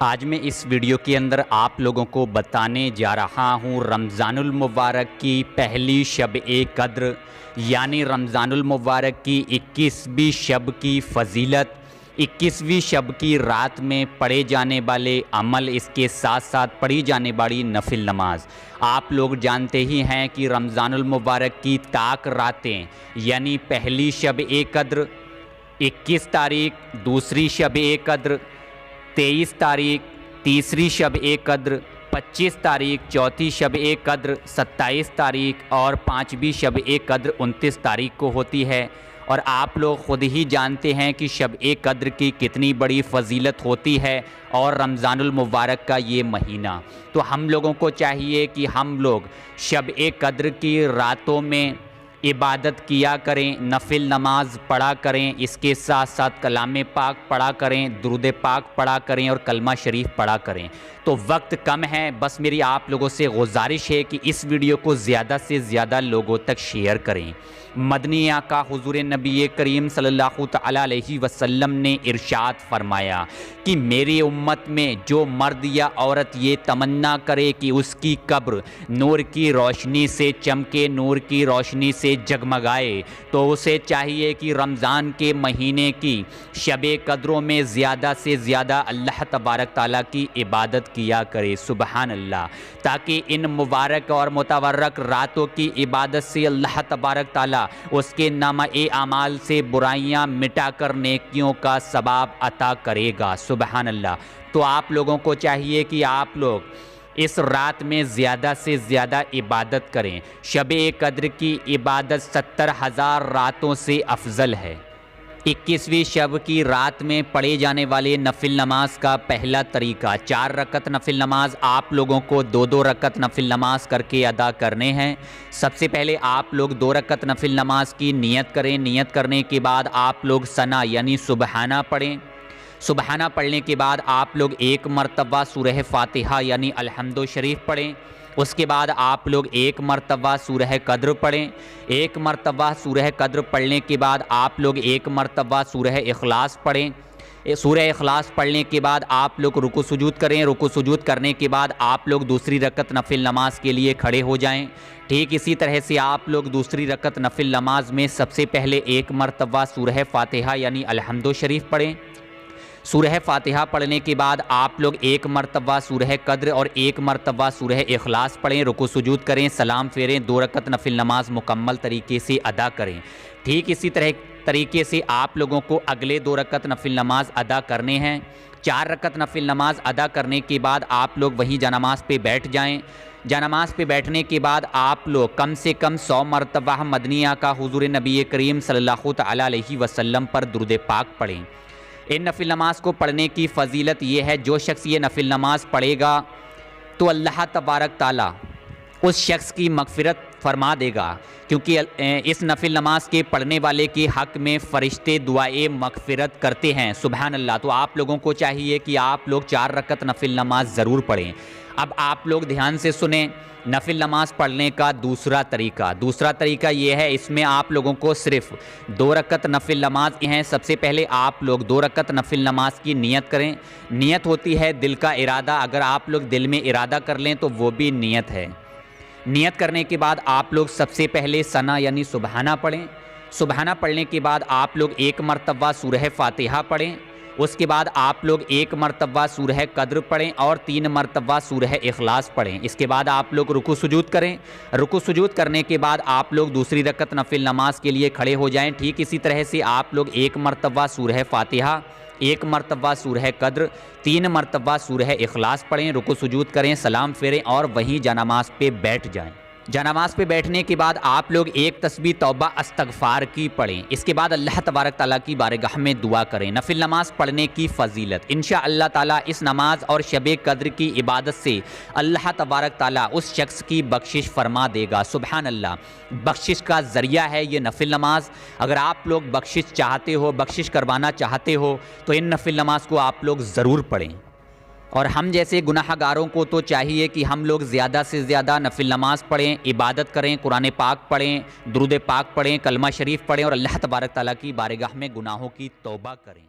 आज मैं इस वीडियो के अंदर आप लोगों को बताने जा रहा हूँ रमज़ानुल मुबारक की पहली शब-ए-क़द्र यानी रमज़ानुल मुबारक की 21वीं शब की फ़जीलत, 21वीं शब की रात में पढ़े जाने वाले अमल, इसके साथ साथ पढ़ी जाने वाली नफिल नमाज। आप लोग जानते ही हैं कि रमज़ानुल मुबारक की ताक रातें यानी पहली शब-ए-क़द्र 21 तारीख, दूसरी शब-ए-क़द्र 23 तारीख, तीसरी शब-ए-क़द्र 25 तारीख, चौथी शब-ए-क़द्र 27 तारीख और पाँचवीं शब-ए-क़द्र 29 तारीख को होती है। और आप लोग ख़ुद ही जानते हैं कि शब-ए-क़द्र की कितनी बड़ी फ़जीलत होती है और रमज़ानुल मुबारक का ये महीना। तो हम लोगों को चाहिए कि हम लोग शब-ए-क़द्र की रातों में इबादत किया करें, नफिल नमाज पढ़ा करें, इसके साथ साथ कलाम पाक पढ़ा करें, दुरूद पाक पढ़ा करें और कलमा शरीफ पढ़ा करें। तो वक्त कम है, बस मेरी आप लोगों से गुजारिश है कि इस वीडियो को ज़्यादा से ज़्यादा लोगों तक शेयर करें। मदनी आका हुज़ूर नबी करीम सल्लल्लाहु तआला अलैहि वसल्लम ने इरशाद फरमाया कि मेरी उम्मत में जो मर्द या औरत ये तमन्ना करे कि उसकी कब्र नूर की रोशनी से चमके, नूर की रोशनी से जगमगाए, तो उसे चाहिए कि रमज़ान के महीने की शब-ए-क़द्रों में ज़्यादा से ज़्यादा अल्लाह तबारक ताला की इबादत किया करे। सुबहान अल्लाह। ताकि इन मुबारक और मुतबर्रक रातों की इबादत से अल्लाह तबारक ताला उसके नामा-ए-आमाल से बुराइयां मिटाकर नेकियों का सवाब अता करेगा। सुबहान अल्लाह। तो आप लोगों को चाहिए कि आप लोग इस रात में ज़्यादा से ज़्यादा इबादत करें। शब-ए-क़द्र की इबादत 70,000 रातों से अफजल है। 21वीं शब की रात में पढ़े जाने वाले नफिल नमाज का पहला तरीका, 4 रकत नफिल नमाज आप लोगों को 2-2 रकत नफिल नमाज करके अदा करने हैं। सबसे पहले आप लोग 2 रकत नफिल नमाज की नियत करें। नियत करने के बाद आप लोग सना यानी सुबहाना पढ़ें। सुबहाना पढ़ने के बाद आप लोग 1 मरतबा सूरह फातिहा यानी अलहम्दु शरीफ पढ़ें। उसके बाद आप लोग 1 मरतबा सूरह क़द्र पढ़ें। 1 मरतबा सूरह क़द्र पढ़ने के बाद आप लोग 1 मरतबा सूरह इखलास पढ़ें। सूरह इखलास पढ़ने के बाद आप लोग रुकू सुजूद करें। रुकू सुजूद करने के बाद आप लोग दूसरी रकत नफिल नमाज के लिए खड़े हो जाएं। ठीक इसी तरह से आप लोग दूसरी रकत नफिल नमाज में सबसे पहले 1 मरतबा सूरह फातिहा यानी अलहम्दु शरीफ पढ़ें। सूरह फातिहा पढ़ने के बाद आप लोग 1 मरतबा सूरह क़द्र और 1 मरतबा सूरह इखलास पढ़ें। रुकू सुजूद करें, सलाम फेरें, 2 रकत नफिल नमाज मुकम्मल तरीके से अदा करें। ठीक इसी तरीके से आप लोगों को अगले 2 रकत नफिल नमाज अदा करने हैं। 4 रकत नफिल नमाज अदा करने के बाद आप लोग वहीं जनामाज़ पे बैठ जाएं। जनामाज़ पे बैठने के बाद आप लोग कम से कम 100 मरतबा मदनी आका हुज़ूर नबी करीम सल्लल्लाहु तआला अलैहि वसल्लम पर दुरूद पाक पढ़ें। इन नफिल नमाज को पढ़ने की फ़जीलत ये है, जो शख्स ये नफिल नमाज पढ़ेगा तो अल्लाह तबारक ताला उस शख्स की मग़फ़िरत फरमा देगा, क्योंकि इस नफिल नमाज के पढ़ने वाले के हक़ में फ़रिश्ते दुआए मग़फ़िरत करते हैं। सुबहान अल्लाह। तो आप लोगों को चाहिए कि आप लोग 4 रकत नफिल नमाज ज़रूर पढ़ें। अब आप लोग ध्यान से सुने नफिल नमाज पढ़ने का दूसरा तरीका ये है, इसमें आप लोगों को सिर्फ 2 रकत नफिल नमाज हैं। सबसे पहले आप लोग 2 रकत नफिल नमाज की नियत करें। नियत होती है दिल का इरादा, अगर आप लोग दिल में इरादा कर लें तो वो भी नियत है। नियत करने के बाद आप लोग सबसे पहले सना यानी सुबहाना पढ़ें। सुबहाना पढ़ने के बाद आप लोग 1 मरतबा सूरह फातिहा पढ़ें। उसके बाद आप लोग 1 मरतबा सूरह क़द्र पढ़ें और 3 मरतबा सूरह इखलास पढ़ें। इसके बाद आप लोग रुकू सुजूद करें। रुकू सुजूद करने के बाद आप लोग दूसरी रकत नफिल नमाज के लिए खड़े हो जाएं। ठीक इसी तरह से आप लोग 1 मरतबा सूरह फातिहा, 1 मरतबा सूरह क़द्र, 3 मरतबा सूरह इखलास पढ़ें। रुकू सुजूद करें, सलाम फेरें और वहीं जनामाज़ पे बैठ जाएं। जनामाज़ पे बैठने के बाद आप लोग 1 तस्बीह तौबा अस्तगफ़ार की पढ़ें। इसके बाद अल्लाह तबारक ताला की बारगाह में दुआ करें। नफिल नमाज पढ़ने की फ़जीलत, इंशाअल्लाह ताला इस नमाज और शब-ए-क़द्र की इबादत से अल्लाह तबारक ताला उस शख्स की बख्शिश फरमा देगा। सुबहान अल्लाह। बख्शिश का ज़रिया है ये नफिल नमाज। अगर आप लोग बख्शिश चाहते हो, बख्शिश करवाना चाहते हो तो इन नफिल नमाज को आप लोग ज़रूर पढ़ें। और हम जैसे गुनाहगारों को तो चाहिए कि हम लोग ज़्यादा से ज़्यादा नफिल नमाज पढ़ें, इबादत करें, कुरान पाक पढ़ें, दुरूद पाक पढ़ें, कलमा शरीफ पढ़ें और अल्लाह तबारक ताला की बारगाह में गुनाहों की तौबा करें।